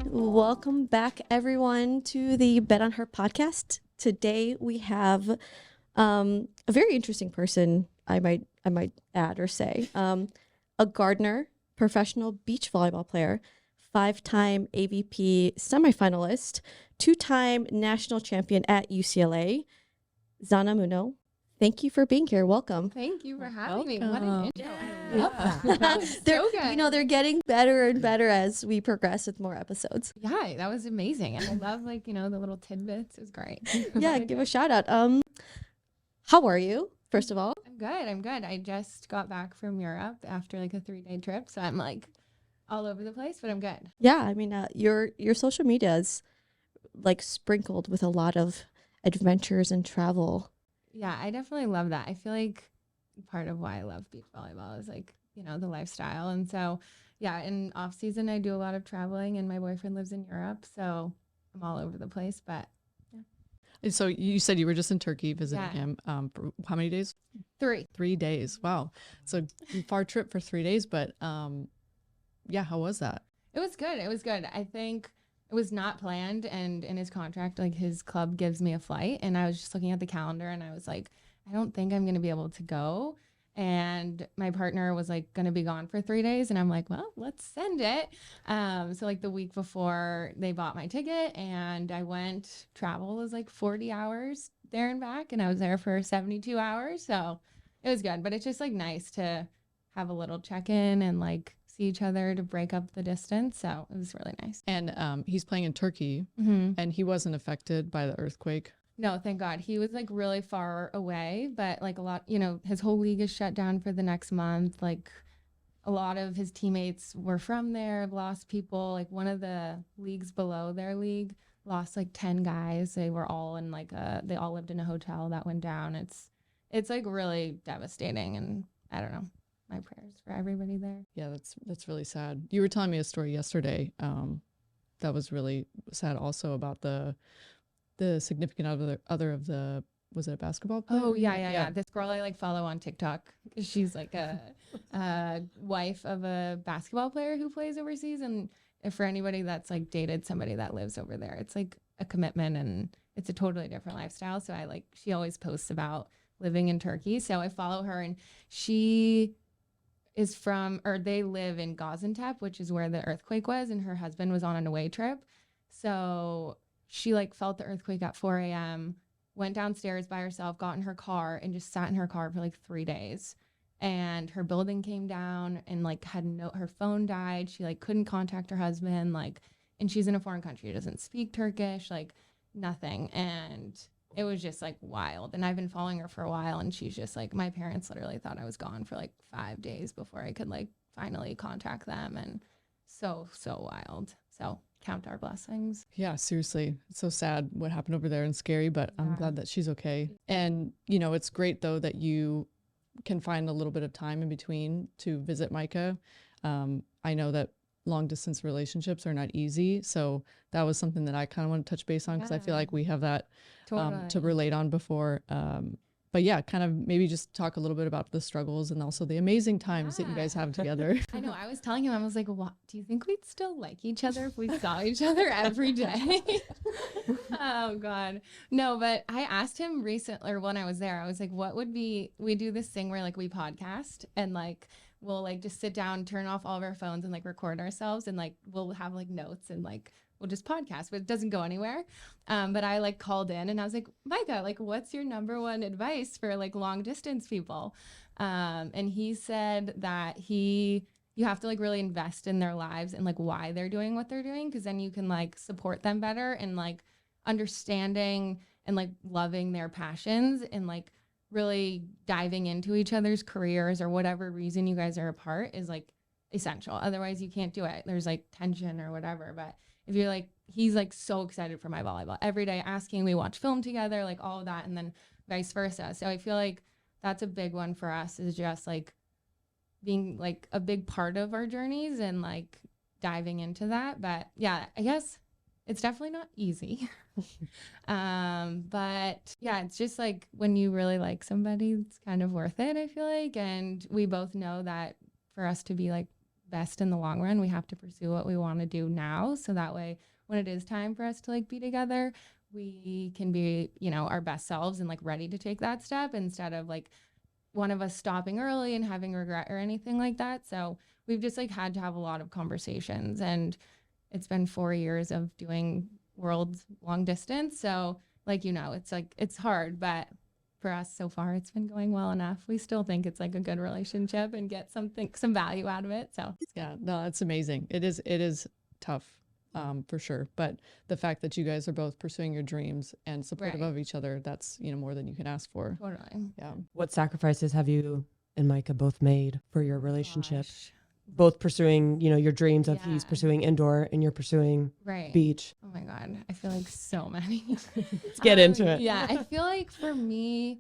Welcome back, everyone, to the Bet on Her podcast. Today we have a very interesting person, I might add or say, a gardener, professional beach volleyball player, 5-time AVP semifinalist, 2-time national champion at UCLA, Zana Muno. Thank you for being here. Welcome. Thank you for having me. What an intro. I love that. That was They're, so good. they're getting better and better as we progress with more episodes. Yeah, that was amazing. And I love the little tidbits. It was great. Yeah, give a shout out. How are you, first of all? I'm good. I just got back from Europe after a 3-day trip. So I'm all over the place, but I'm good. Yeah, I mean, your social media is sprinkled with a lot of adventures and travel. Yeah, I definitely love that. I feel like part of why I love beach volleyball is the lifestyle. And so, yeah, in off season, I do a lot of traveling and my boyfriend lives in Europe. So I'm all over the place, but yeah. And so you said you were just in Turkey visiting him for how many days? 3. 3 days. Wow. So far trip for 3 days, but yeah, how was that? It was good. I think it was not planned, and in his contract, his club gives me a flight, and I was just looking at the calendar and I was like, I don't think I'm going to be able to go. And my partner was going to be gone for 3 days, and I'm like, well, let's send it. So the week before they bought my ticket, and I went, travel was 40 hours there and back, and I was there for 72 hours. So it was good, but it's just nice to have a little check-in and see each other to break up the distance. So it was really nice. And he's playing in Turkey, and he wasn't affected by the earthquake. No, thank God. He was really far away, but a lot, his whole league is shut down for the next month. A lot of his teammates were from there, lost people. One of the leagues below their league lost 10 guys. They were all in they all lived in a hotel that went down. It's really devastating, and I don't know. My prayers for everybody there. Yeah, that's really sad. You were telling me a story yesterday that was really sad also about the significant other of the, was it a basketball player? Oh, yeah. This girl I follow on TikTok. She's a wife of a basketball player who plays overseas. And if for anybody that's dated somebody that lives over there, it's a commitment, and it's a totally different lifestyle. So she always posts about living in Turkey. So I follow her, and she is they live in Gaziantep, which is where the earthquake was, and her husband was on an away trip. So she felt the earthquake at 4 a.m., went downstairs by herself, got in her car, and just sat in her car for 3 days. And her building came down, and her phone died. She couldn't contact her husband, and she's in a foreign country, doesn't speak Turkish, nothing. And it was just wild. And I've been following her for a while, and she's just my parents literally thought I was gone for 5 days before I could finally contact them. And so wild. So count our blessings. Yeah, seriously. It's so sad what happened over there and scary, but I'm glad that she's okay. And, it's great though that you can find a little bit of time in between to visit Micah. I know that long distance relationships are not easy. So that was something that I kind of want to touch base on, because I feel like we have that to relate on before. But yeah, kind of maybe just talk a little bit about the struggles and also the amazing times that you guys have together. I know. I was telling him, I was like, what, do you think we'd still like each other if we saw each other every day? Oh God. No, but I asked him recently, or when I was there, I was like, what would be, we do this thing where we podcast, and we'll just sit down, turn off all of our phones, and record ourselves, and we'll have notes, and we'll just podcast, but it doesn't go anywhere. But I called in, and I was like, Micah, what's your number one advice for long distance people? And he said that you have to really invest in their lives and why they're doing what they're doing, because then you can support them better, and understanding and loving their passions, and really diving into each other's careers, or whatever reason you guys are apart, is essential. Otherwise you can't do it. There's tension or whatever. But if you're he's so excited for my volleyball every day, asking, we watch film together, all of that, and then vice versa. So I feel that's a big one for us, is just being a big part of our journeys, and diving into that. But yeah, I guess it's definitely not easy. But yeah, it's just when you really like somebody, it's kind of worth it, I feel and we both know that for us to be best in the long run. We have to pursue what we want to do now. So that way, when it is time for us to like be together, we can be, you know, our best selves and like ready to take that step instead of like one of us stopping early and having regret or anything like that. So we've just like had to have a lot of conversations, and it's been 4 years of doing world long distance. So like, you know, it's like, it's hard, but for us so far, it's been going well enough. We still think it's like a good relationship and get some value out of it. So Yeah, no, it's amazing. It is tough, for sure. But the fact that you guys are both pursuing your dreams and supportive Right. of each other, that's, you know, more than you can ask for. totally. Yeah. What sacrifices have you and Micah both made for your relationship? Gosh. Both pursuing, you know, your dreams of he's Yeah. pursuing indoor and you're pursuing Right. beach. Oh my God. I feel like so many. Let's get into it. Yeah. I feel like for me,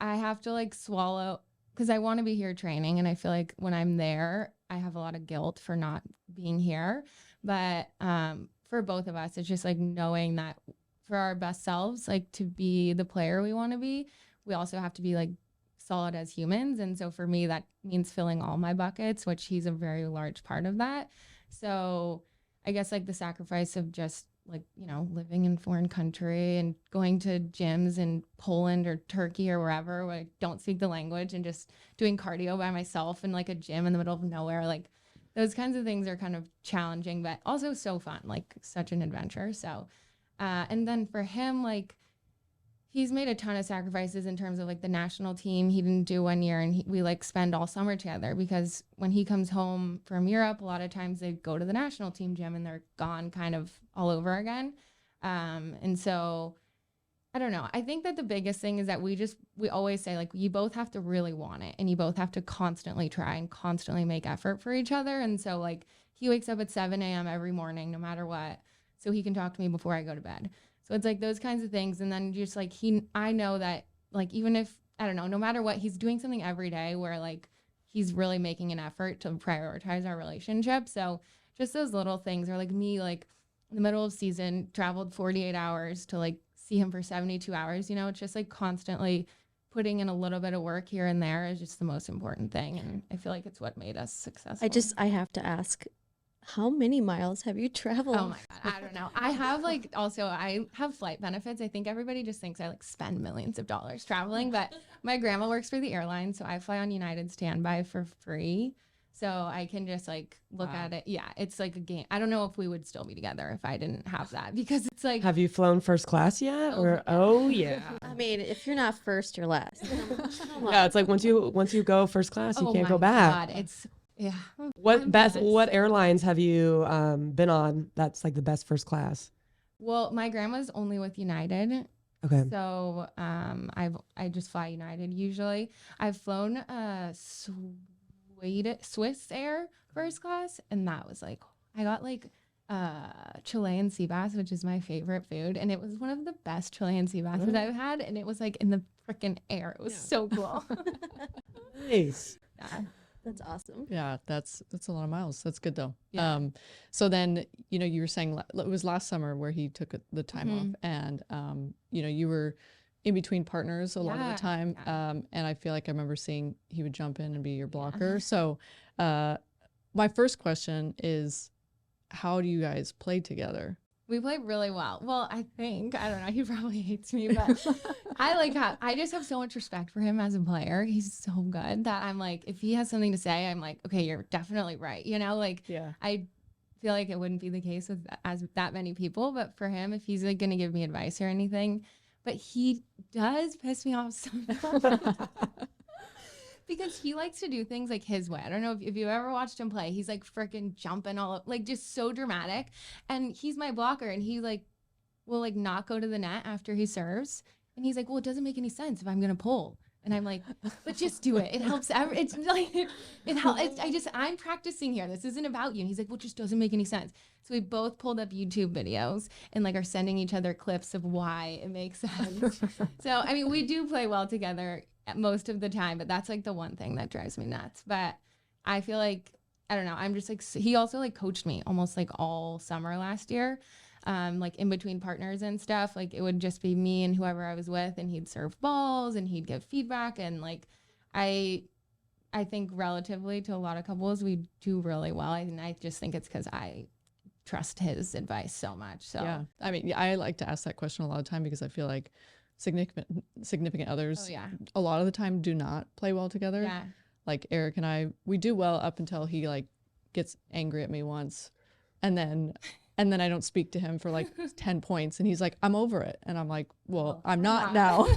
I have to like swallow because I want to be here training. And I feel like when I'm there, I have a lot of guilt for not being here. But for both of us, it's just like knowing that for our best selves, like to be the player we want to be, we also have to be like solid as humans. And so for me, that means filling all my buckets, which he's a very large part of that. So I guess like the sacrifice of just like, you know, living in foreign country and going to gyms in Poland or Turkey or wherever where I don't speak the language and just doing cardio by myself in like a gym in the middle of nowhere. Like those kinds of things are kind of challenging, but also so fun, like such an adventure. So, and then for him, like, he's made a ton of sacrifices in terms of like the national team. He didn't do 1 year, and we like spend all summer together because when he comes home from Europe, a lot of times they go to the national team gym and they're gone kind of all over again. And so I don't know. I think that the biggest thing is that we always say like you both have to really want it and you both have to constantly try and constantly make effort for each other. And so like he wakes up at 7 a.m. every morning, no matter what, so he can talk to me before I go to bed. So it's like those kinds of things. And then just like I know that like, even if, I don't know, no matter what, he's doing something every day where like he's really making an effort to prioritize our relationship. So just those little things are like me, like in the middle of season, traveled 48 hours to like see him for 72 hours. You know, it's just like constantly putting in a little bit of work here and there is just the most important thing. And I feel like it's what made us successful. I have to ask, how many miles have you traveled? Oh my God. I don't know. I have like, also I have flight benefits. I think everybody just thinks I like spend millions of dollars traveling, but my grandma works for the airline. So I fly on United standby for free. So I can just like look at it. Yeah. It's like a game. I don't know if we would still be together if I didn't have that, because it's like, Have you flown first class yet? Oh, Or yeah. oh yeah. I mean, if you're not first, you're last. Come on. Yeah, it's like once you go first class, you oh can't my go back. God, it's, yeah. What best? jealous. What airlines have you been on? That's like the best first class. Well, my grandma's only with United. Okay. So I just fly United usually. I've flown Swiss Air first class, and that was like, I got like Chilean sea bass, which is my favorite food, and it was one of the best Chilean sea basses I've had, and it was like in the freaking air. It was so cool. Nice. Yeah. That's awesome. Yeah, that's a lot of miles. That's good though. Yeah. So then, you know, you were saying it was last summer where he took the time off, and you know, you were in between partners a lot of Yeah, the time. yeah. And I feel like I remember seeing he would jump in and be your blocker. So, my first question is, how do you guys play together? We play really well. Well, I think, I don't know, he probably hates me, but I just have so much respect for him as a player. He's so good that I'm like, if he has something to say, I'm like, okay, you're definitely right. You know, like, Yeah. I feel like it wouldn't be the case with as that many people, but for him, if he's like going to give me advice or anything, but he does piss me off so much. Because he likes to do things like his way. I don't know if you ever watched him play. He's like freaking jumping all up, like just so dramatic. And he's my blocker, and he like will like not go to the net after he serves. And he's like, well, it doesn't make any sense if I'm gonna pull. And I'm like, but just do it. It helps. It's like it helps. I'm practicing here. This isn't about you. And he's like, well, it just doesn't make any sense. So we both pulled up YouTube videos and like are sending each other clips of why it makes sense. So I mean, we do play well together most of the time, but that's like the one thing that drives me nuts. But I feel like, I don't know, I'm just like, he also like coached me almost like all summer last year, like in between partners and stuff. Like it would just be me and whoever I was with, and he'd serve balls and he'd give feedback. And like I think relatively to a lot of couples, we do really well. And I just think it's because I trust his advice so much. So Yeah. I mean, I like to ask that question a lot of time because I feel like significant others Oh, yeah. a lot of the time do not play well together. Yeah. Like Eric and I, we do well up until he like gets angry at me once, and then I don't speak to him for like 10 points, and he's like, I'm over it, and I'm like, well, I'm not now.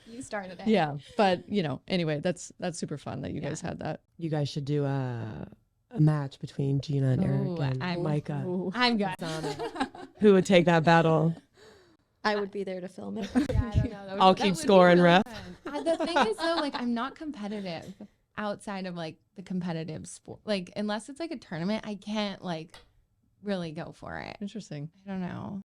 You started it. Yeah, but anyway, that's super fun that you guys had that. You guys should do a match between Gina and Eric and Micah. I'm good. Zana. Who would take that battle? I would be there to film it. Yeah, I don't know. I'll keep score and ref. The thing is though, like I'm not competitive outside of like the competitive sport. Like unless it's like a tournament, I can't like really go for it. Interesting. I don't know.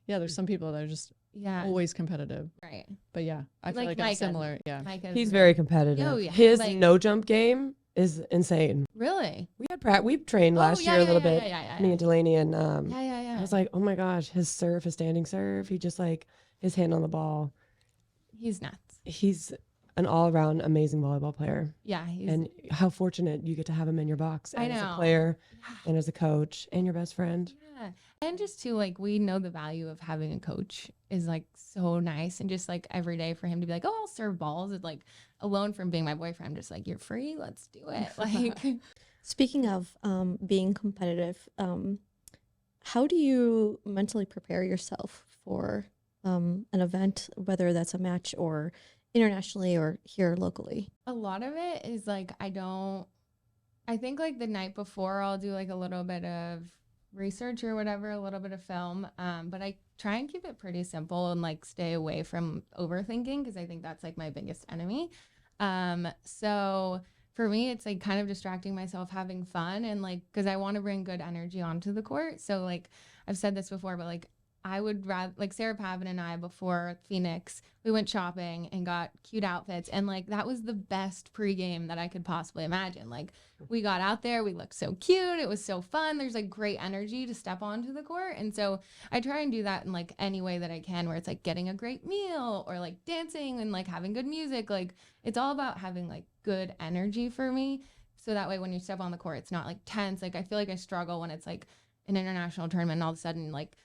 Yeah, there's some people that are just always competitive. Right. But yeah, I feel like I'm Micah. similar. Yeah. He's very competitive. Oh, yeah. His Like- no jump game is insane. Really? We trained last year a little bit. Yeah. Me and Delaney and Yeah. I was like, oh my gosh, his standing serve. He just like his hand on the ball. He's nuts. He's an all around amazing volleyball player. Yeah. And how fortunate you get to have him in your box I as a know. player and as a coach and your best friend. Yeah. And just to like, we know the value of having a coach is like so nice. And just like every day for him to be like, oh, I'll serve balls. It's like alone from being my boyfriend, just like, you're free. Let's do it. Like, Speaking of being competitive, how do you mentally prepare yourself for an event, whether that's a match or internationally or here locally? a lot of it is like, I think like the night before I'll do like a little bit of research or whatever, a little bit of film. But I try and keep it pretty simple and like stay away from overthinking because I think that's like my biggest enemy. So for me, it's like kind of distracting myself, having fun, and like because I want to bring good energy onto the court. So like I've said this before, but like I would rather, like Sarah Pavin and I before Phoenix, we went shopping and got cute outfits, and like that was the best pregame that I could possibly imagine. Like we got out there, we looked so cute, it was so fun. There's like great energy to step onto the court, and so I try and do that in like any way that I can, where it's like getting a great meal or like dancing and like having good music. Like it's all about having like good energy for me, so that way when you step on the court, it's not like tense. Like I feel like I struggle when it's like an international tournament, and all of a sudden like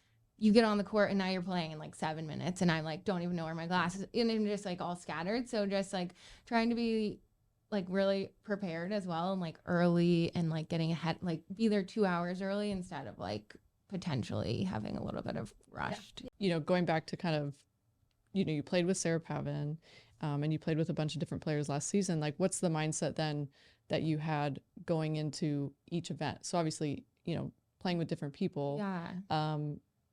you get on the court and now you're playing in like 7 minutes and I'm like, don't even know where my glasses, and I'm just like all scattered. So just like trying to be like really prepared as well, and like early, and like getting ahead, like be there 2 hours early instead of like potentially having a little bit of rushed. Going back to kind of, you played with Sarah Pavin, and you played with a bunch of different players last season. Like, what's the mindset then that you had going into each event? So obviously, playing with different people. Yeah.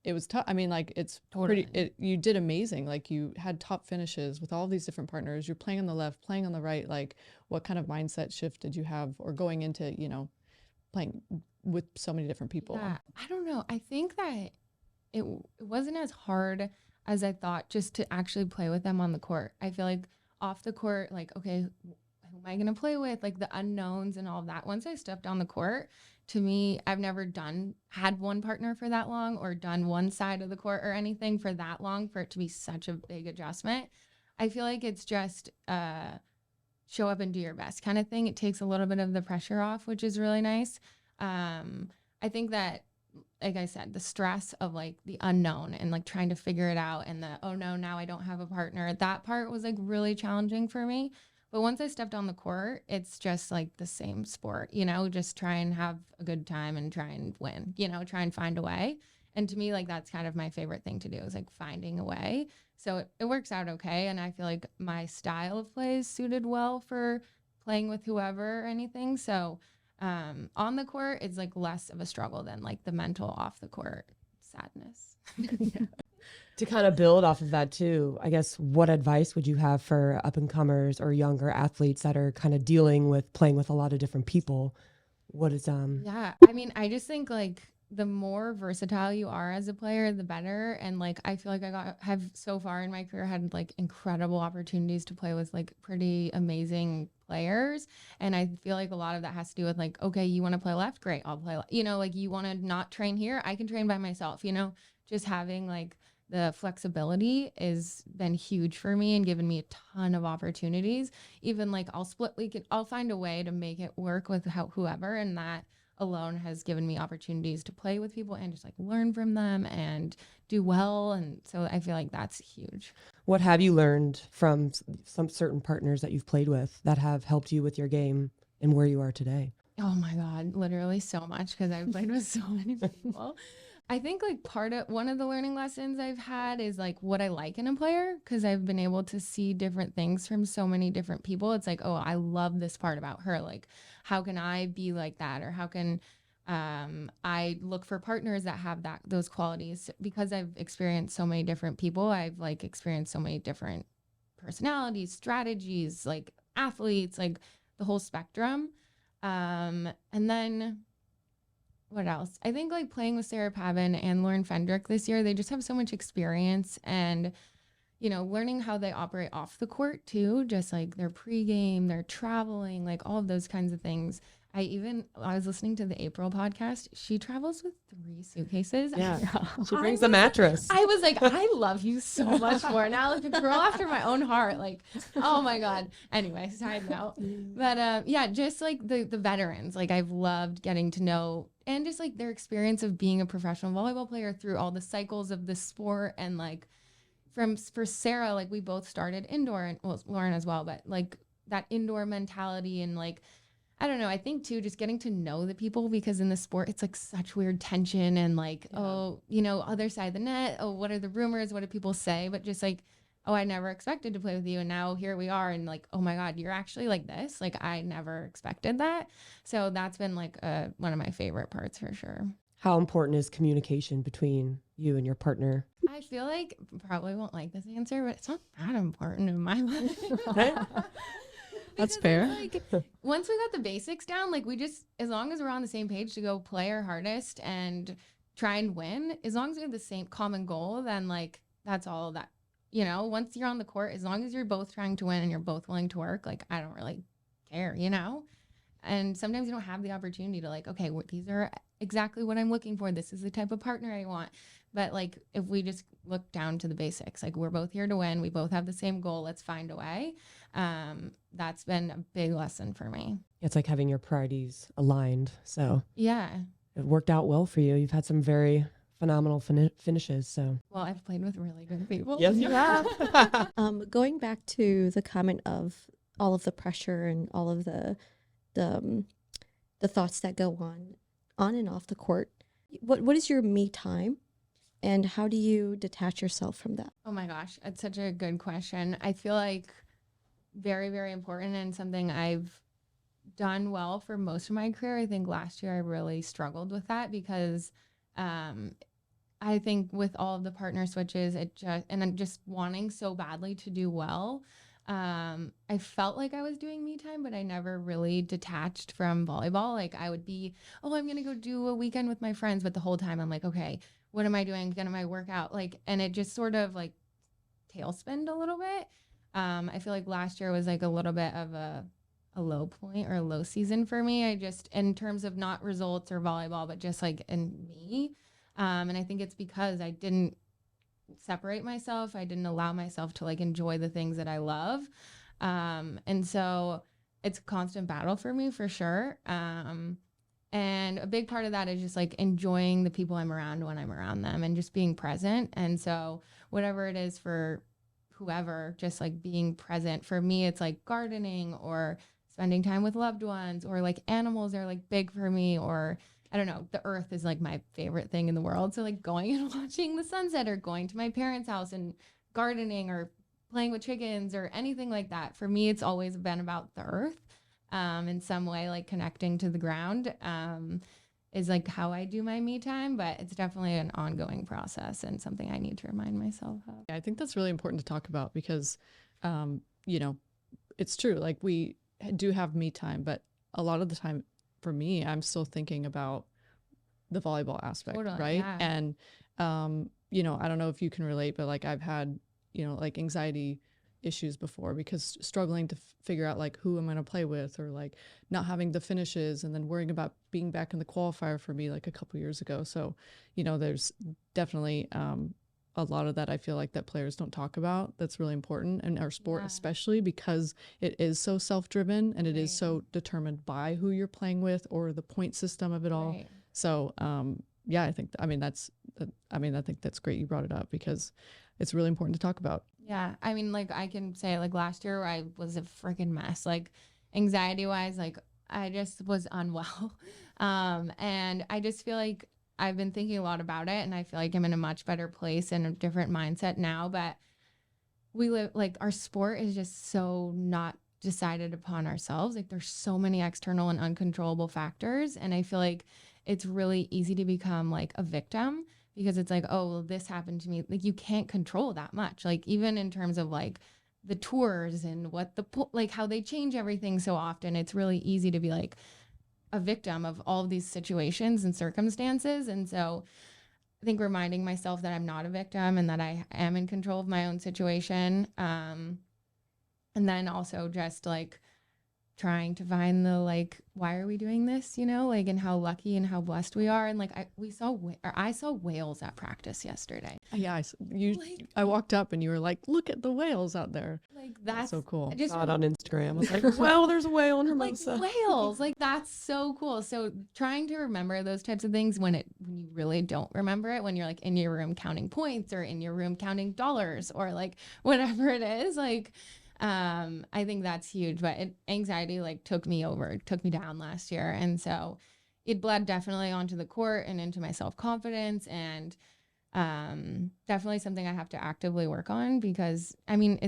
It was tough. I mean, like it's Totally. you did amazing. Like you had top finishes with all these different partners. You're playing on the left, playing on the right. Like what kind of mindset shift did you have, or going into, playing with so many different people? Yeah, I don't know. I think that it wasn't as hard as I thought just to actually play with them on the court. I feel like off the court, like, okay, who am I going to play with? Like the unknowns and all of that. Once I stepped on the court, to me, I've never had one partner for that long, or done one side of the court or anything for that long, for it to be such a big adjustment. I feel like it's just show up and do your best kind of thing. It takes a little bit of the pressure off, which is really nice. I think that, like I said, the stress of like the unknown and like trying to figure it out, and the, oh no, now I don't have a partner, that part was like really challenging for me. But once I stepped on the court, it's just like the same sport, just try and have a good time and try and win, try and find a way. And to me, like, that's kind of my favorite thing to do, is like finding a way. So it works out okay. And I feel like my style of play is suited well for playing with whoever or anything. So on the court, it's like less of a struggle than like the mental off the court sadness. Yeah. To kind of build off of that too, I guess, what advice would you have for up and comers or younger athletes that are kind of dealing with playing with a lot of different people? What is Yeah, I mean, I just think like the more versatile you are as a player, the better. And like I feel like have so far in my career had like incredible opportunities to play with like pretty amazing players. And I feel like a lot of that has to do with like, okay, you want to play left, great, I'll play left. Like you want to not train here, I can train by myself. Just having like the flexibility has been huge for me and given me a ton of opportunities. Even like I'll find a way to make it work with whoever, and that alone has given me opportunities to play with people and just like learn from them and do well. And so I feel like that's huge. What have you learned from some certain partners that you've played with that have helped you with your game and where you are today? Oh my God, literally so much, because I've played with so many people. I think like one of the learning lessons I've had is like what I like in a player, because I've been able to see different things from so many different people. It's like, oh, I love this part about her. Like, how can I be like that? Or how can I look for partners that have those qualities? Because I've experienced so many different people. I've like experienced so many different personalities, strategies, like athletes, like the whole spectrum. And then what else? I think like playing with Sarah Pavin and Lauren Fendrick this year, they just have so much experience, and, you know, learning how they operate off the court too, just like their pregame, their traveling, like all of those kinds of things. I was listening to the April podcast. She travels with 3 suitcases. Yeah. She brings a mattress. I was like, I love you so much more now. Like a girl after my own heart. Like, oh my God. Anyway, side note. But yeah, just like the veterans, like I've loved getting to know, and just like their experience of being a professional volleyball player through all the cycles of the sport. And like for Sarah, like we both started indoor, and well, Lauren as well, but like that indoor mentality, and like, I don't know. I think too, just getting to know the people, because in the sport, it's like such weird tension and like, oh, you know, other side of the net. Oh, what are the rumors? What do people say? But just like, oh, I never expected to play with you. And now here we are. And like, oh my God, you're actually like this. Like I never expected that. So that's been like one of my favorite parts for sure. How important is communication between you and your partner? I feel like probably won't like this answer, but it's not that important in my life. That's fair. Like, once we got the basics down, like we just, as long as we're on the same page to go play our hardest and try and win, as long as we have the same common goal, then like that's all that, you know, once you're on the court, as long as you're both trying to win and you're both willing to work, like I don't really care, you know? And sometimes you don't have the opportunity to like, okay, these are exactly what I'm looking for. This is the type of partner I want. But like, if we just look down to the basics, like we're both here to win. We both have the same goal. Let's find a way. That's been a big lesson for me. It's like having your priorities aligned. So Yeah. it worked out well for you. You've had some very phenomenal finishes. So Well, I've played with really good people. yes, you have. Going back to the comment of all of the pressure and all of the thoughts that go on and off the court, what is your me time, and how do you detach yourself from that? Oh my gosh, that's such a good question. I feel like very, very important, and something I've done well for most of my career. I think last year I really struggled with that, because I think with all of the partner switches, and I'm just wanting so badly to do well. I felt like I was doing me time, but I never really detached from volleyball. Like I would be, oh, I'm going to go do a weekend with my friends. But the whole time I'm like, okay, what am I doing? Gonna my workout? Like, and it just sort of like tailspinned a little bit. I feel like last year was like a little bit of a low point or a low season for me. I just, in terms of not results or volleyball, but just like in me. And I think it's because I didn't separate myself. I didn't allow myself to like enjoy the things that I love. And so it's a constant battle for me for sure. And a big part of that is just like enjoying the people I'm around when I'm around them, and just being present. And so whatever it is for whoever, just like being present. For me, it's like gardening or spending time with loved ones, or like animals are like big for me, or I don't know, the earth is like my favorite thing in the world. So like going and watching the sunset, or going to my parents' house and gardening, or playing with chickens, or anything like that. For me, it's always been about the earth, in some way, like connecting to the ground, is like how I do my me time, but it's definitely an ongoing process and something I need to remind myself of. I think that's really important to talk about, because, you know, it's true. Like we do have me time, but a lot of the time for me, I'm still thinking about the volleyball aspect, Totally, right? yeah. And, you know, I don't know if you can relate, but like I've had, you know, like anxiety issues before, because struggling to figure out like who I'm going to play with, or like not having the finishes, and then worrying about being back in the qualifier for me like a couple years ago. So, you know, there's definitely a lot of that I feel like that players don't talk about. That's really important in our sport, Yeah. especially because it is so self-driven and it is Right. so determined by who you're playing with or the point system of it all. Right. So yeah, I think I think that's great you brought it up because it's really important to talk about. Yeah. I mean, like I can say like last year I was a freaking mess. Like anxiety wise, like I just was unwell. And I just feel like I've been thinking a lot about it and I feel like I'm in a much better place and a different mindset now. But we live like our sport is just so not decided upon ourselves. Like there's so many external and uncontrollable factors. And I feel like it's really easy to become like a victim because it's like, oh, well, this happened to me. Like you can't control that much. Like even in terms of like the tours and what like how they change everything so often, it's really easy to be like a victim of all of these situations and circumstances. And so I think reminding myself that I'm not a victim and that I am in control of my own situation. And then also just like trying to find the like, why are we doing this? You know, like, and how lucky and how blessed we are. And like, I saw whales at practice yesterday. Yeah, Like- I walked up and you were like, look at the whales out there. Like That's so cool. Just Saw it on Instagram. I was like, well, there's a whale in like Hermosa. whales, like that's so cool. So trying to remember those types of things when you really don't remember it, when you're like in your room counting points or in your room counting dollars or like whatever it is, like I think that's huge. But anxiety like took me down last year, and so it bled definitely onto the court and into my self-confidence, and definitely something I have to actively work on because I mean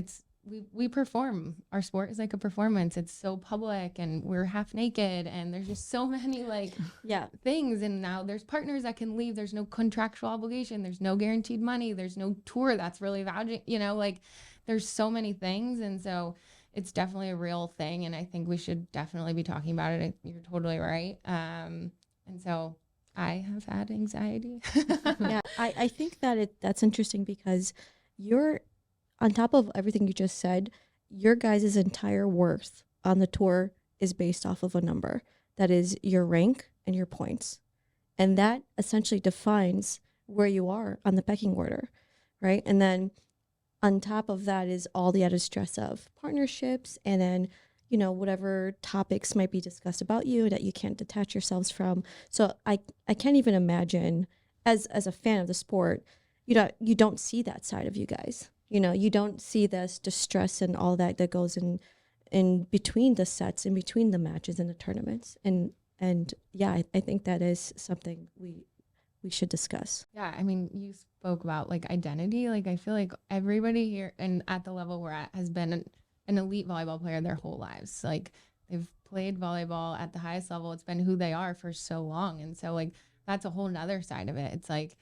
we perform. Our sport is like a performance. It's so public and we're half naked and there's just so many like things. And now there's partners that can leave. There's no contractual obligation. There's no guaranteed money. There's no tour that's really vouching, you know, like there's so many things. And so it's definitely a real thing. And I think we should definitely be talking about it. You're totally right. And so I have had anxiety. Yeah, I think that that's interesting because you're on top of everything you just said, your guys' entire worth on the tour is based off of a number. That is your rank and your points. And that essentially defines where you are on the pecking order, right? And then on top of that is all the added stress of partnerships and then, you know, whatever topics might be discussed about you that you can't detach yourselves from. So I can't even imagine as a fan of the sport, you don't see that side of you guys. You know, you don't see this distress and all that goes in between the sets, in between the matches and the tournaments. And yeah, I think that is something we should discuss. Yeah, I mean, you spoke about like identity. Like I feel like everybody here and at the level we're at has been an elite volleyball player their whole lives. Like they've played volleyball at the highest level. It's been who they are for so long. And so like that's a whole nother side of it. It's like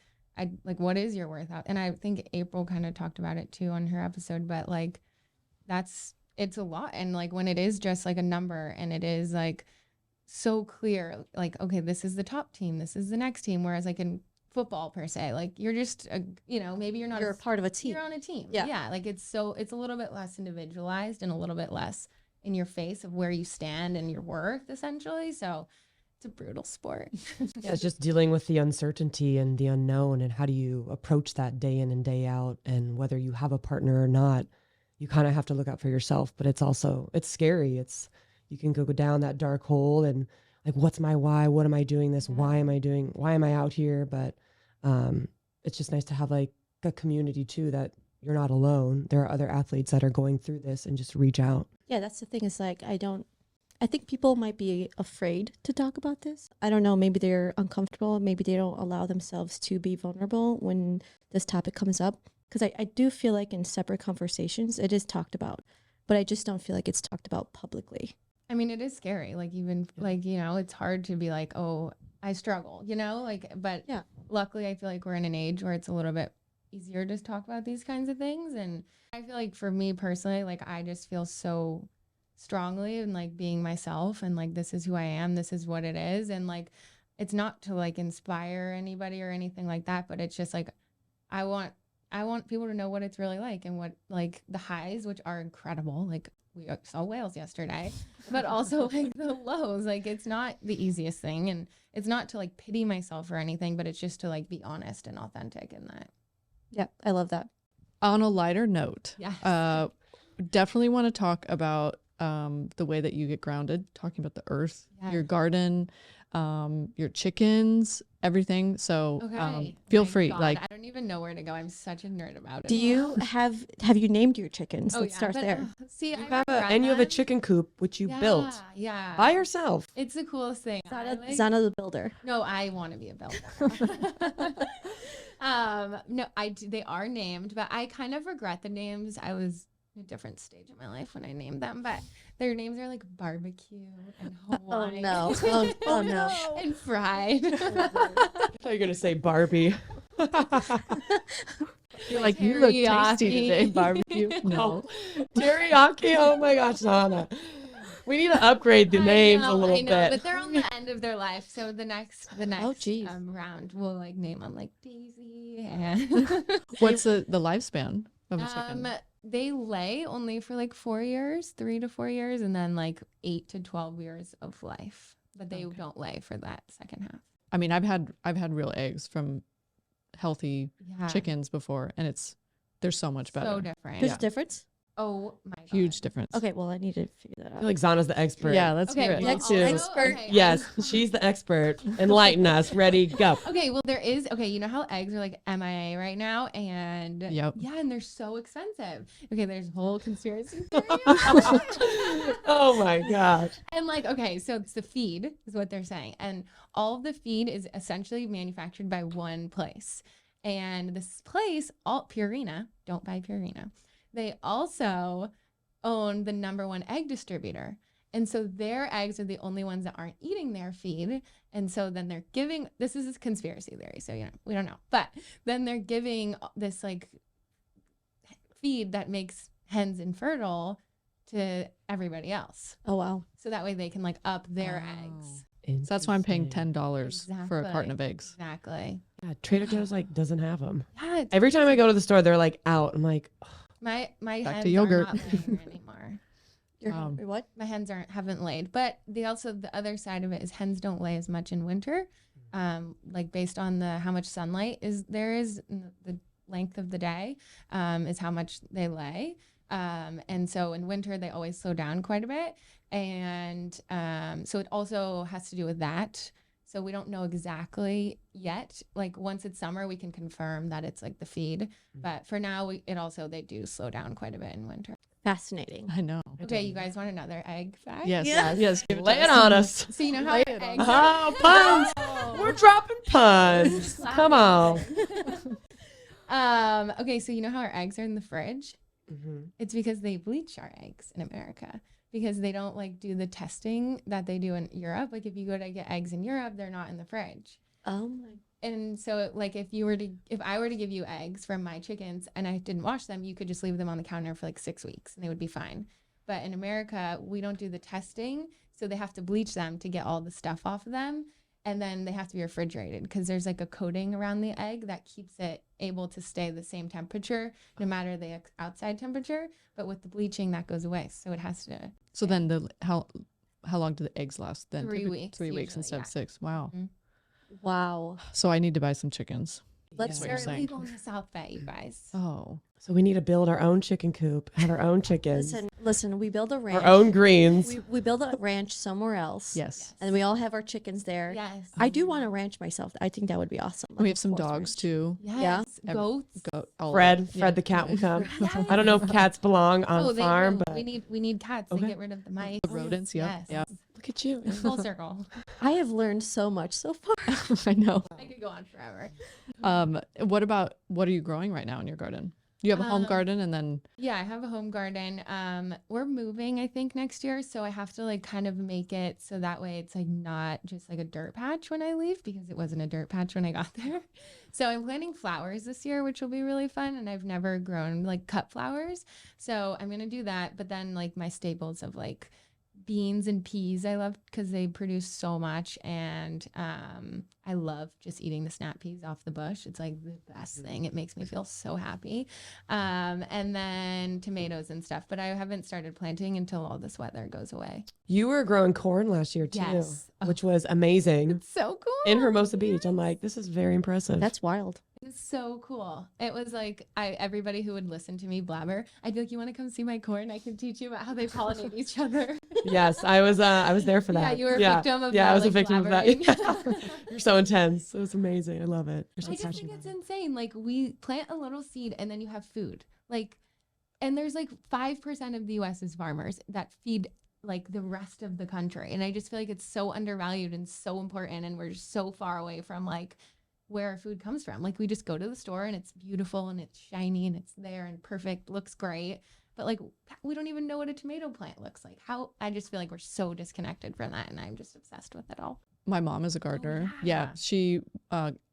what is your worth out? And I think April kind of talked about it too on her episode, but like it's a lot. And like when it is just like a number and it is like so clear, like, okay, this is the top team, this is the next team. Whereas like in football per se, like you're just, maybe you're not You're a part of a team. You're on a team. Yeah. Yeah. Like it's a little bit less individualized and a little bit less in your face of where you stand and your worth essentially. So it's a brutal sport. Yeah, it's just dealing with the uncertainty and the unknown and how do you approach that day in and day out, and whether you have a partner or not, you kind of have to look out for yourself, but it's scary. You can go down that dark hole and like, what's my why? What am I doing this? Why am I out here? But it's just nice to have like a community too, that you're not alone. There are other athletes that are going through this and just reach out. Yeah, that's the thing is like, I think people might be afraid to talk about this. I don't know, maybe they're uncomfortable. Maybe they don't allow themselves to be vulnerable when this topic comes up. Because I do feel like in separate conversations, it is talked about, but I just don't feel like it's talked about publicly. I mean, it is scary. Like even like, it's hard to be like, oh, I struggle, but yeah, luckily I feel like we're in an age where it's a little bit easier to talk about these kinds of things. And I feel like for me personally, like I just feel so strongly and like being myself and like this is who I am, this is what it is. And like it's not to like inspire anybody or anything like that, but it's just like I want people to know what it's really like and what like the highs, which are incredible, like we saw whales yesterday, but also like the lows. Like it's not the easiest thing, and it's not to like pity myself or anything, but it's just to like be honest and authentic in that. Yeah, I love that. On a lighter note, Yes. definitely want to talk about the way that you get grounded, talking about the earth, your Yes. garden, your chickens, everything. So Okay. feel My free. God, Like, I don't even know where to go. I'm such a nerd about it. Do you have you named your chickens? Oh Let's yeah, start but, there. see, You I have regret and you have a them. chicken coop which you built Yeah. by yourself. It's the coolest thing. I Zana, like- Zana the builder. No, I want to be a builder. No, they are named, but I kind of regret the names. I was in a different stage of my life when I named them, but their names are like barbecue and Oh Hawaii. no! Oh no! And fried. I thought you were gonna say Barbie. you're like, you look tasty Teriyaki. today, barbecue. No. Teriyaki. Oh my gosh, Zana. We need to upgrade the names a little I know, bit. but they're on the end of their life. So the next geez. round, we'll like name them like Daisy and What's the lifespan of a chicken? they lay only for like 4 years, 3 to 4 years, and then like 8 to 12 years of life. But they don't lay for that second half. I mean, I've had real eggs from healthy Yeah. chickens before, and they're so much better. So different. There's a difference. Oh my God. Huge difference. Okay, well I need to figure that I out. feel like Zana's the expert. Yeah, let's Okay, hear it. well, Me too. also- okay, Yes, she's the expert. Enlighten us. Ready, go. Okay, well there is you know how eggs are like MIA right now, and Yep. yeah, and they're so expensive. Okay, there's a whole conspiracy theory. Oh my gosh. And like, okay, so it's the feed is what they're saying. And all of the feed is essentially manufactured by one place. And this place, Purina, don't buy Purina. They also own the #1 egg distributor. And so their eggs are the only ones that aren't eating their feed. And so then they're giving, this is a conspiracy theory. So, we don't know. But then they're giving this like feed that makes hens infertile to everybody else. Oh wow! So that way they can like up their eggs. So that's why I'm paying Interesting. $10 for a carton Exactly. of eggs. Exactly. Yeah, Trader Joe's like doesn't have them. Yeah. Every time I go to the store, they're like out. I'm like, My Back to hens yogurt. are not laying anymore. Your what? My hens haven't laid. But the other side of it is hens don't lay as much in winter. Like based on how much sunlight is in the length of the day, is how much they lay. And so in winter they always slow down quite a bit. And so it also has to do with that. So we don't know exactly yet. Like once it's summer, we can confirm that it's like the feed. But for now, they do slow down quite a bit in winter. Fascinating. I know. Okay, you guys want another egg fact? Yes. Yeah. Yes. Give lay it on us. So you know how Lay our it on eggs Oh, puns. We're dropping puns. Come on. Okay, so you know how our eggs are in the fridge? Mhm. It's because they bleach our eggs in America because they don't like do the testing that they do in Europe. Like if you go to get eggs in Europe, they're not in the fridge. Oh my! And so like if I were to give you eggs from my chickens and I didn't wash them, you could just leave them on the counter for like 6 weeks and they would be fine. But in America, we don't do the testing, so they have to bleach them to get all the stuff off of them. And then they have to be refrigerated because there's like a coating around the egg that keeps it able to stay the same temperature no matter the outside temperature. But with the bleaching, that goes away. So it has to. So then how long do the eggs last then? 3 weeks. 3 weeks usually, instead yeah. of 6. Wow. Mhm. Wow. So I need to buy some chickens. Let's what They're you're saying. illegal in the South Bay, you guys. Oh. So we need to build our own chicken coop, have our own chickens, Listen. We build a ranch. our own greens. We build a ranch somewhere else. Yes. And we all have our chickens there. Yes. I do want a ranch myself. I think that would be awesome. We like have a some horse dogs ranch. too. Yes. Every- Goats. Fred Yeah. the cat will come. I don't know if cats belong on Oh, they farm, will. but we need cats Okay. to get rid of the mice. The rodents, yeah. Yes. Yeah. look at you. Full circle. I have learned so much so far. I know. I could go on forever. What are you growing right now in your garden? You have a home garden and then Yeah, I have a home garden. We're moving, I think, next year. So I have to like kind of make it so that way it's like not just like a dirt patch when I leave because it wasn't a dirt patch when I got there. So I'm planting flowers this year, which will be really fun. And I've never grown like cut flowers. So I'm going to do that. But then like my staples of like beans and peas I love because they produce so much. And I love just eating the snap peas off the bush. It's like the best thing. It makes me feel so happy. And then tomatoes and stuff. But I haven't started planting until all this weather goes away. You were growing corn last year too, Yes. which was amazing. So cool. In Hermosa Beach. I'm like, this is very impressive. That's wild. It's so cool. It was like everybody who would listen to me blabber, I'd be like, "You want to come see my corn? I can teach you about how they pollinate each other." Yes, I was there for that. Yeah, you were a victim of yeah, my, I was a like, victim of that. blabbering. You're so intense. It was amazing. I love it. You're so I just think passionate it's about it. insane. Like, we plant a little seed and then you have food. Like, and there's like 5% of the US is farmers that feed like the rest of the country. And I just feel like it's so undervalued and so important. And we're just so far away from like where our food comes from. Like, we just go to the store and it's beautiful and it's shiny and it's there and perfect, looks great. But like, we don't even know what a tomato plant looks like. How I just feel like we're so disconnected from that. And I'm just obsessed with it all. My mom is a gardener. yeah. She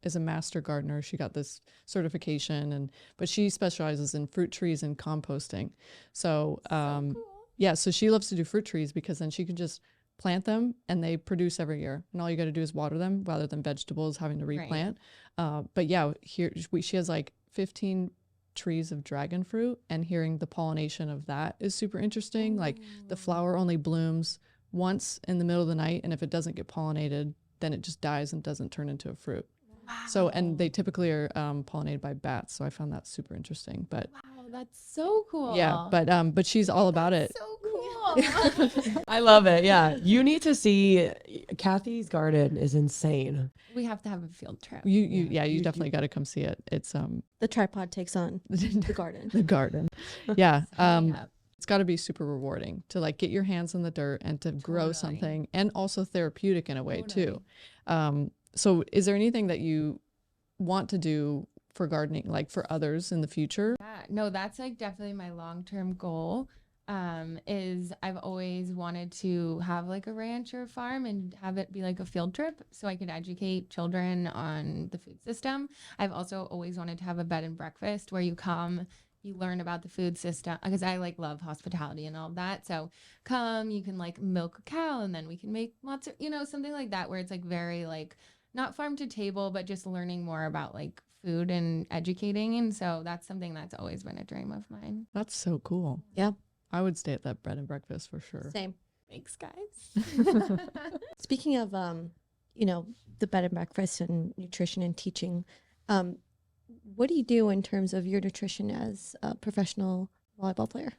is a master gardener. She got this certification, but she specializes in fruit trees and composting. So, So cool. yeah, so she loves to do fruit trees because then she can just plant them and they produce every year. And all you got to do is water them rather than vegetables having to replant. But yeah, she has like 15 trees of dragon fruit, and hearing the pollination of that is super interesting. Like, the flower only blooms once in the middle of the night, and if it doesn't get pollinated, then it just dies and doesn't turn into a fruit. Wow. So, and they typically are pollinated by bats, so I found that super interesting. But Wow, that's so cool. yeah, but she's all about it. So cool. I love it. Yeah. You need to see Kathy's garden is insane. We have to have a field trip. You definitely got to come see it. It's The tripod takes on the garden. the garden. Yeah. Yeah. It's got to be super rewarding to like get your hands in the dirt and to grow Totally. something, and also therapeutic in a way too. Totally. So is there anything that you want to do for gardening, like for others in the future? Yeah, no, that's like definitely my long-term goal. Is I've always wanted to have like a ranch or a farm and have it be like a field trip so I could educate children on the food system. I've also always wanted to have a bed and breakfast where you come, you learn about the food system, because I like love hospitality and all that. So come, you can like milk a cow and then we can make lots of, something like that where it's like very like not farm to table, but just learning more about like food and educating. And so that's something that's always been a dream of mine. That's so cool. Yeah. I would stay at that bread and breakfast for sure. Same. Thanks, guys. Speaking of, the bed and breakfast and nutrition and teaching, what do you do in terms of your nutrition as a professional volleyball player?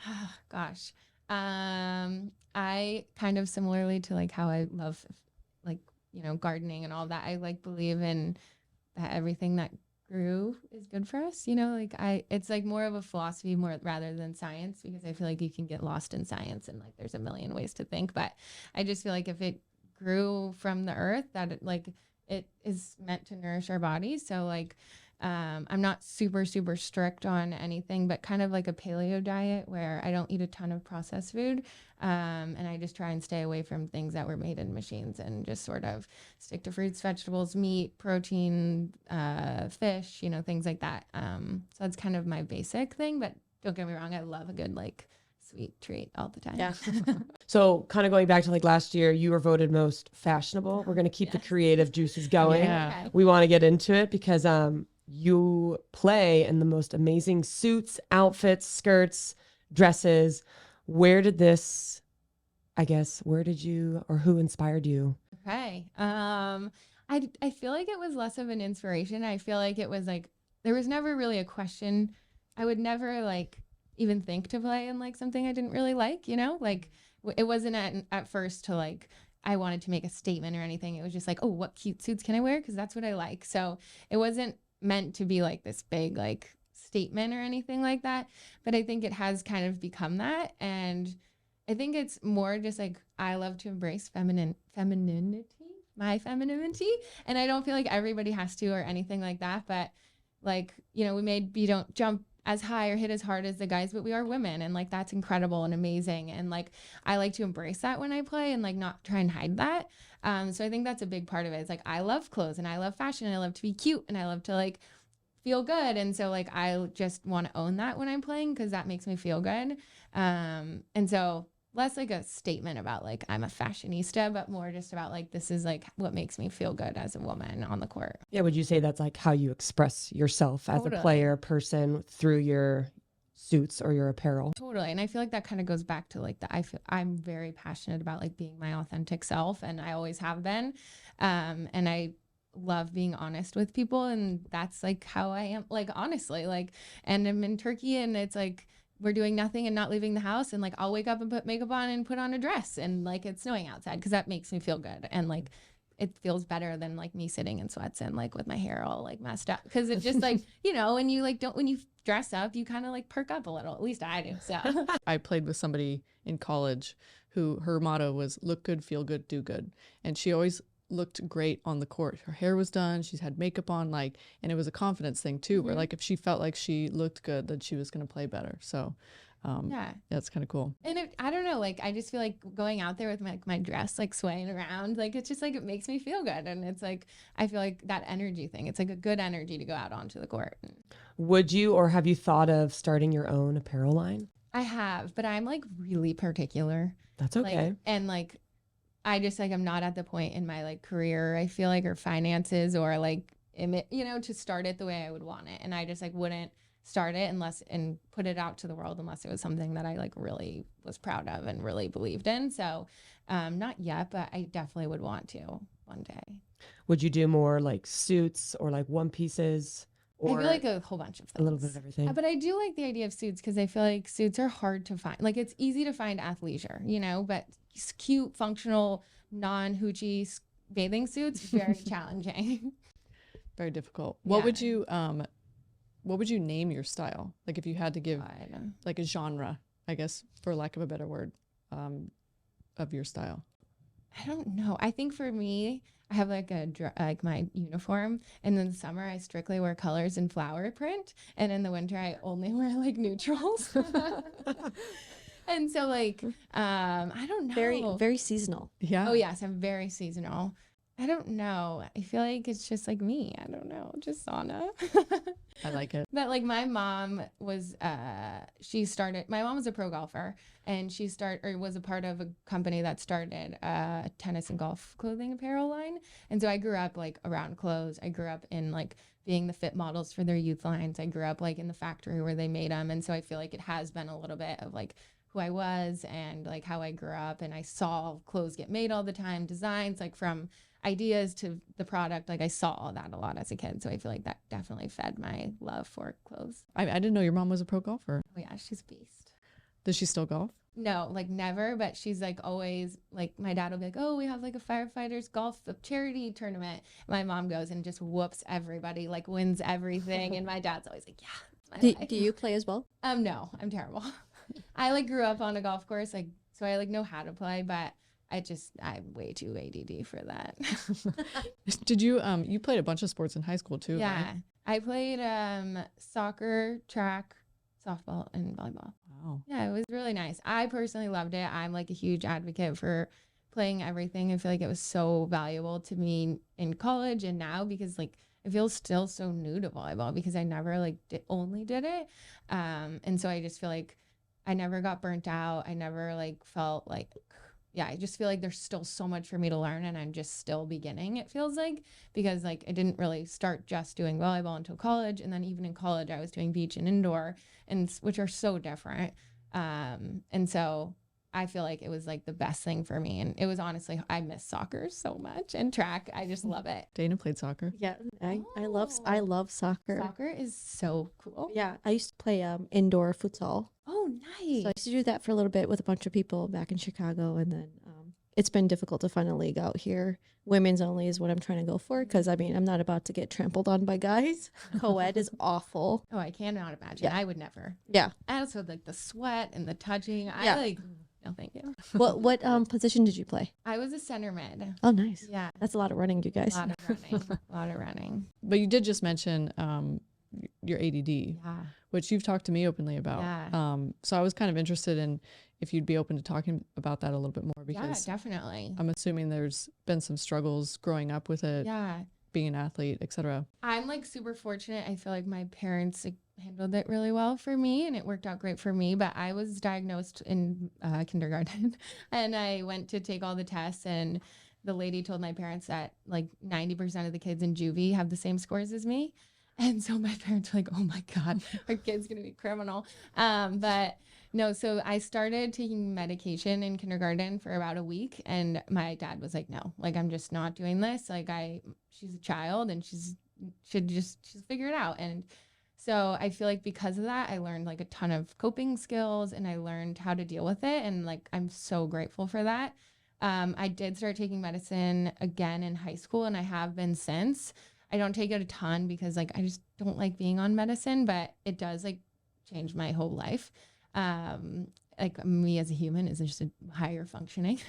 Gosh. I kind of similarly to like how I love like, gardening and all that. I like believe in that everything that grew is good for us. It's like more of a philosophy more rather than science, because I feel like you can get lost in science and like there's a million ways to think. But I just feel like if it grew from the earth, that it is meant to nourish our bodies. So like, I'm not super, super strict on anything, but kind of like a paleo diet where I don't eat a ton of processed food. And I just try and stay away from things that were made in machines and just sort of stick to fruits, vegetables, meat, protein, fish, things like that. So that's kind of my basic thing, but don't get me wrong. I love a good like sweet treat all the time. Yeah. So kind of going back to like last year, you were voted most fashionable. We're going to keep the creative juices going. Yeah. Okay. We want to get into it because you play in the most amazing suits, outfits, skirts, dresses. Where did you, or who inspired you? Okay. I feel like it was less of an inspiration. I feel like it was like, there was never really a question. I would never like even think to play in like something I didn't really like, like it wasn't at first to like, I wanted to make a statement or anything. It was just like, oh, what cute suits can I wear? Cause that's what I like. So it wasn't meant to be like this big like statement or anything like that, but I think it has kind of become that. And I think it's more just like I love to embrace femininity, my femininity, and I don't feel like everybody has to or anything like that. But like, we don't jump as high or hit as hard as the guys, but we are women, and like that's incredible and amazing. And like I like to embrace that when I play and like not try and hide that. So I think that's a big part of it. It's like I love clothes and I love fashion and I love to be cute and I love to like feel good. And so like I just want to own that when I'm playing because that makes me feel good. And so less like a statement about like I'm a fashionista, but more just about like this is like what makes me feel good as a woman on the court. Yeah, would you say that's like how you express yourself as a Totally. player, person through your suits or your apparel? Totally. And I feel like that kind of goes back to like I'm very passionate about like being my authentic self, and I always have been. And I love being honest with people. And that's like how I am, like, honestly, like, and I'm in Turkey and it's like, we're doing nothing and not leaving the house. And like, I'll wake up and put makeup on and put on a dress and like, it's snowing outside. Cause that makes me feel good. And like, it feels better than like me sitting in sweats and like with my hair all like messed up. Cause it's just like, you know, when you like, when you dress up, you kind of like perk up a little, at least I do. So I played with somebody in college who her motto was look good, feel good, do good. And she always looked great on the court. Her hair was done, she's had makeup on, like, and it was a confidence thing too, where like if she felt like she looked good, then she was going to play better. So yeah, that's kind of cool. And I don't know, like, I just feel like going out there with my dress, like swaying around, like, it's just like, it makes me feel good. And it's like, I feel like that energy thing, it's like a good energy to go out onto the court. Would you, or have you thought of starting your own apparel line? I have, but I'm like really particular. That's okay. Like, and like, I just like, I'm not at the point in my like career, I feel like, or finances or like, you know, to start it the way I would want it. And I just like wouldn't start it unless and put it out to the world unless it was something that I like really was proud of and really believed in. So not yet, but I definitely would want to one day. Would you do more like suits or like one pieces? Or I feel like a whole bunch of things. A little bit of everything. But I do like the idea of suits because I feel like suits are hard to find. Like, it's easy to find athleisure, you know, but cute, functional, non-hoochie bathing suits, very challenging. Very difficult. Yeah. What would you name your style? Like if you had to give God. like a genre, I guess, for lack of a better word, of your style. I don't know. I think for me, I have like like my uniform, and in the summer I strictly wear colors and flower print, and in the winter I only wear like neutrals. And so like I don't know. Very, very seasonal. Yeah. Oh yes, I'm very seasonal. I don't know. I feel like it's just like me. I don't know. Just Zana. I like it. But like my mom was, my mom was a pro golfer, and was a part of a company that started a tennis and golf clothing apparel line. And so I grew up like around clothes. I grew up in like being the fit models for their youth lines. I grew up like in the factory where they made them. And so I feel like it has been a little bit of like who I was and like how I grew up. And I saw clothes get made all the time, designs, like from ideas to the product. Like I saw all that a lot as a kid. So I feel like that definitely fed my love for clothes. I didn't know your mom was a pro golfer. Oh yeah, she's a beast. Does she still golf? No, like never, but she's like always, like my dad will be like, oh, we have like a firefighters golf charity tournament. My mom goes and just whoops everybody, like wins everything. And my dad's always like, yeah. Do you play as well? No, I'm terrible. I like grew up on a golf course, like, so I like know how to play, but I'm way too ADD for that. Did you played a bunch of sports in high school too? Yeah. Right? I played soccer, track, softball, and volleyball. Wow. Yeah, it was really nice. I personally loved it. I'm like a huge advocate for playing everything. I feel like it was so valuable to me in college and now, because like I feel still so new to volleyball because I never like only did it. And so I just feel like I never got burnt out. I never like felt like, yeah, I just feel like there's still so much for me to learn and I'm just still beginning, it feels like, because like I didn't really start just doing volleyball until college. And then even in college, I was doing beach and indoor, and which are so different. And so I feel like it was like the best thing for me. And it was honestly, I miss soccer so much, and track. I just love it. Dana played soccer. Yeah, I love soccer. Soccer is so cool. Yeah, I used to play indoor futsal. Oh, nice. So I used to do that for a little bit with a bunch of people back in Chicago, and then it's been difficult to find a league out here. Women's only is what I'm trying to go for, because I mean I'm not about to get trampled on by guys. Co-ed is awful. Oh, I cannot imagine. Yeah. I would never. Yeah. I also like the sweat and the touching. Yeah. I like. No, thank you. What position did you play? I was a center mid. Oh, nice. Yeah. That's a lot of running, you guys. A lot of running. A lot of running. But you did just mention your ADD, Yeah. which you've talked to me openly about. Yeah. So I was kind of interested in if you'd be open to talking about that a little bit more, because Yeah, definitely. I'm assuming there's been some struggles growing up with it, Yeah. being an athlete, etc. I'm like super fortunate. I feel like my parents like, handled it really well for me, and it worked out great for me. But I was diagnosed in kindergarten and I went to take all the tests, and the lady told my parents that like 90% of the kids in juvie have the same scores as me. And so my parents were like, oh my God, our kid's going to be criminal. But no, so I started taking medication in kindergarten for about a week. And my dad was like, no, like, I'm just not doing this. Like she's a child and she's figure it out. And so I feel like because of that, I learned like a ton of coping skills and I learned how to deal with it. And like, I'm so grateful for that. I did start taking medicine again in high school and I have been since. I don't take it a ton because like, I just don't like being on medicine, but it does like change my whole life. Like me as a human is just a higher functioning.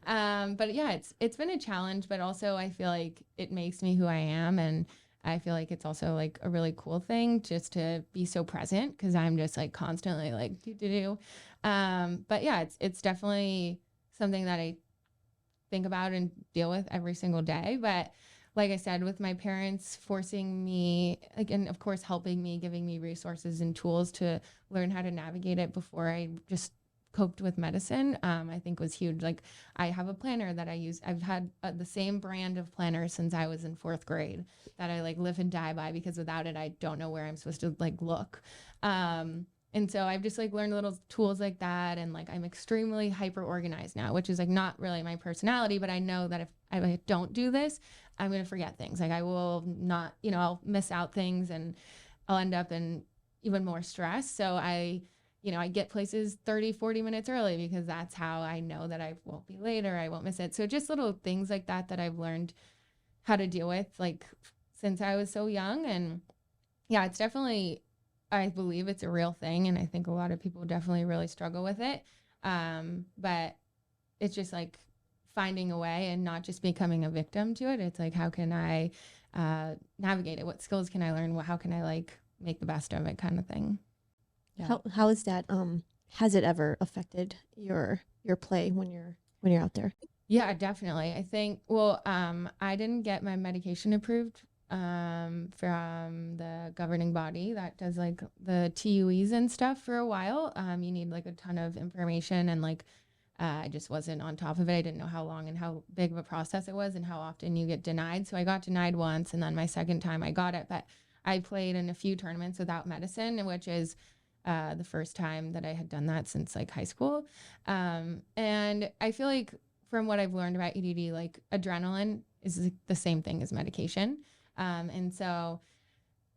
But yeah, it's been a challenge, but also I feel like it makes me who I am. And I feel like it's also like a really cool thing just to be so present because I'm just like constantly like do. But yeah, it's definitely something that I think about and deal with every single day. But like I said, with my parents forcing me, like, and of course helping me, giving me resources and tools to learn how to navigate it before I just coped with medicine, I think was huge. Like I have a planner that I use. I've had the same brand of planner since I was in 4th grade that I like live and die by because without it, I don't know where I'm supposed to like look. And so I've just like learned little tools like that. And like, I'm extremely hyper organized now, which is like not really my personality, but I know that if I don't do this, I'm going to forget things. Like I will not, I'll miss out things and I'll end up in even more stress. So I get places 30, 40 minutes early because that's how I know that I won't be late or I won't miss it. So just little things like that I've learned how to deal with like since I was so young. And yeah, it's definitely, I believe it's a real thing. And I think a lot of people definitely really struggle with it. But it's just like finding a way and not just becoming a victim to it. It's like, how can I navigate it? What skills can I learn? How can I like make the best of it kind of thing? Yeah. How is that? Has it ever affected your play when you're out there? Yeah, definitely. I think, well, I didn't get my medication approved from the governing body that does like the TUEs and stuff for a while. You need like a ton of information and like, I just wasn't on top of it. I didn't know how long and how big of a process it was and how often you get denied. So I got denied once and then my second time I got it, but I played in a few tournaments without medicine, which is the first time that I had done that since like high school. And I feel like from what I've learned about EDD, like adrenaline is the same thing as medication. And so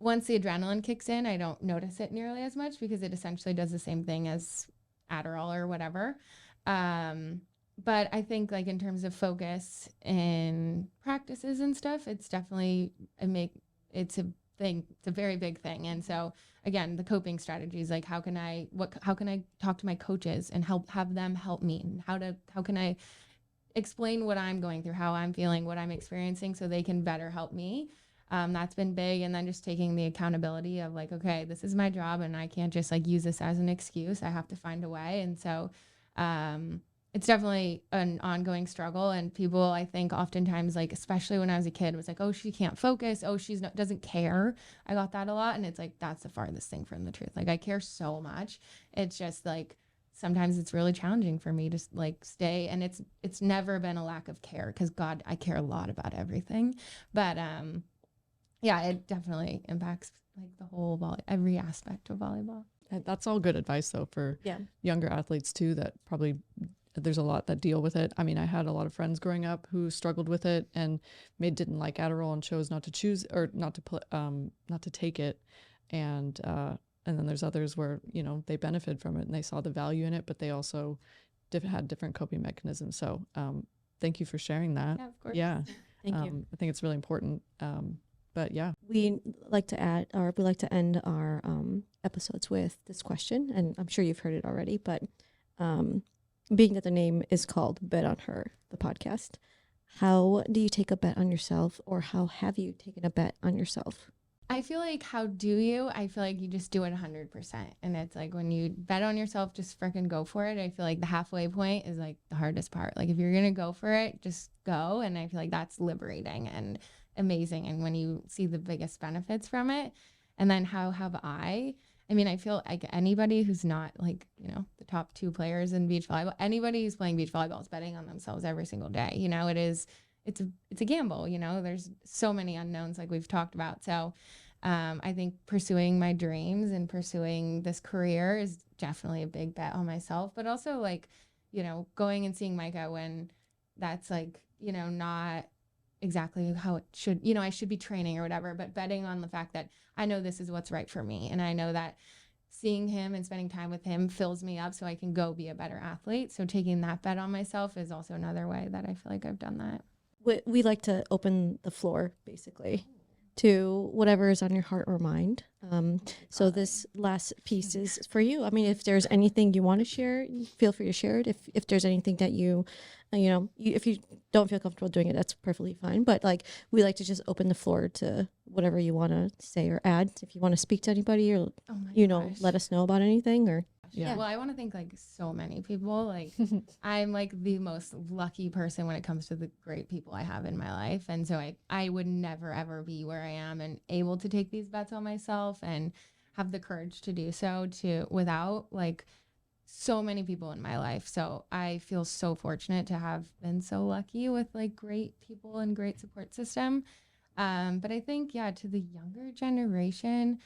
once the adrenaline kicks in, I don't notice it nearly as much because it essentially does the same thing as Adderall or whatever. But I think like in terms of focus and practices and stuff, it's definitely it's a thing. It's a very big thing. And so again, the coping strategies, like how can I talk to my coaches and have them help me? And how can I explain what I'm going through, how I'm feeling, what I'm experiencing so they can better help me. That's been big. And then just taking the accountability of like, okay, this is my job and I can't just like use this as an excuse. I have to find a way. And so it's definitely an ongoing struggle. And people, I think oftentimes, like, especially when I was a kid, was like, oh, she can't focus. Oh, doesn't care. I got that a lot. And it's like, that's the farthest thing from the truth. Like, I care so much. It's just like, sometimes it's really challenging for me to like stay. And it's never been a lack of care because God, I care a lot about everything. But yeah, it definitely impacts like the whole every aspect of volleyball. And that's all good advice though for younger athletes too, that probably there's a lot that deal with it. I mean, I had a lot of friends growing up who struggled with it and didn't like Adderall and chose not to choose or not to take it. And then there's others where, they benefit from it and they saw the value in it, but they also had different coping mechanisms. So thank you for sharing that. Yeah, of course. Yeah. Thank you. I think it's really important. But yeah. We like to end our episodes with this question, and I'm sure you've heard it already, but being that the name is called Bet on Her, the podcast, how do you take a bet on yourself, or how have you taken a bet on yourself? I feel like how do you? I feel like you just do it 100%. And it's like when you bet on yourself, just freaking go for it. I feel like the halfway point is like the hardest part. Like if you're going to go for it, just go. And I feel like that's liberating and amazing. And when you see the biggest benefits from it, and then how have I mean, I feel like anybody who's not like, the top 2 players in beach volleyball, anybody who's playing beach volleyball is betting on themselves every single day. it's a gamble, you know, there's so many unknowns like we've talked about. So I think pursuing my dreams and pursuing this career is definitely a big bet on myself, but also like, you know, going and seeing Micah when that's like, you know, not exactly how it should, you know, I should be training or whatever, but betting on the fact that I know this is what's right for me. And I know that seeing him and spending time with him fills me up so I can go be a better athlete. So taking that bet on myself is also another way that I feel like I've done that. We like to open the floor basically to whatever is on your heart or mind. So this last piece is for you. I mean, if there's anything you want to share, feel free to share it. If there's anything that if you don't feel comfortable doing it, that's perfectly fine. But like, we like to just open the floor to whatever you want to say or add. If you want to speak to anybody or, let us know about anything or. Yeah. Well, I want to thank like so many people. Like I'm like the most lucky person when it comes to the great people I have in my life. And so I would never, ever be where I am and able to take these bets on myself and have the courage to do so without like so many people in my life. So I feel so fortunate to have been so lucky with like great people and great support system. But I think, to the younger generation,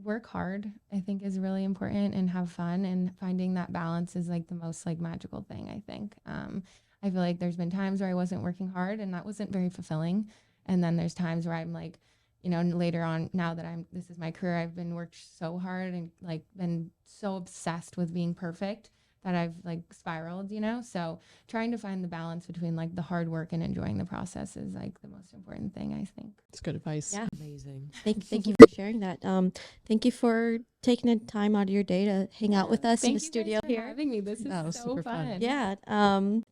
work hard, I think, is really important, and have fun, and finding that balance is like the most like magical thing, I think. I feel like there's been times where I wasn't working hard and that wasn't very fulfilling. And then there's times where I'm like, you know, later on, now that this is my career, I've been worked so hard and like been so obsessed with being perfect that I've like spiraled, you know? So trying to find the balance between like the hard work and enjoying the process is like the most important thing, I think. It's good advice. Yeah. Amazing. Thank you for sharing that. Thank you for taking the time out of your day to hang out with us in the studio Thank you guys for here. having me. This That is was so super fun. fun. Yeah.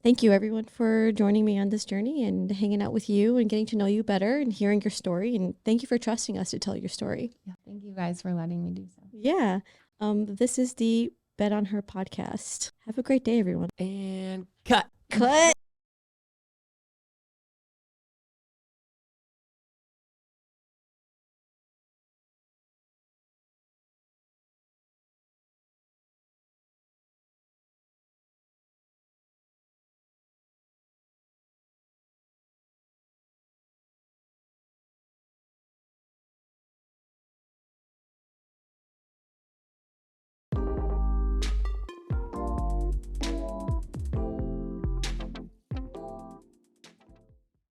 Thank you everyone for joining me on this journey and hanging out with you and getting to know you better and hearing your story. And thank you for trusting us to tell your story. Yeah. Thank you guys for letting me do so. Yeah. This is the Bet on Her podcast. Have a great day, everyone. And cut. Cut.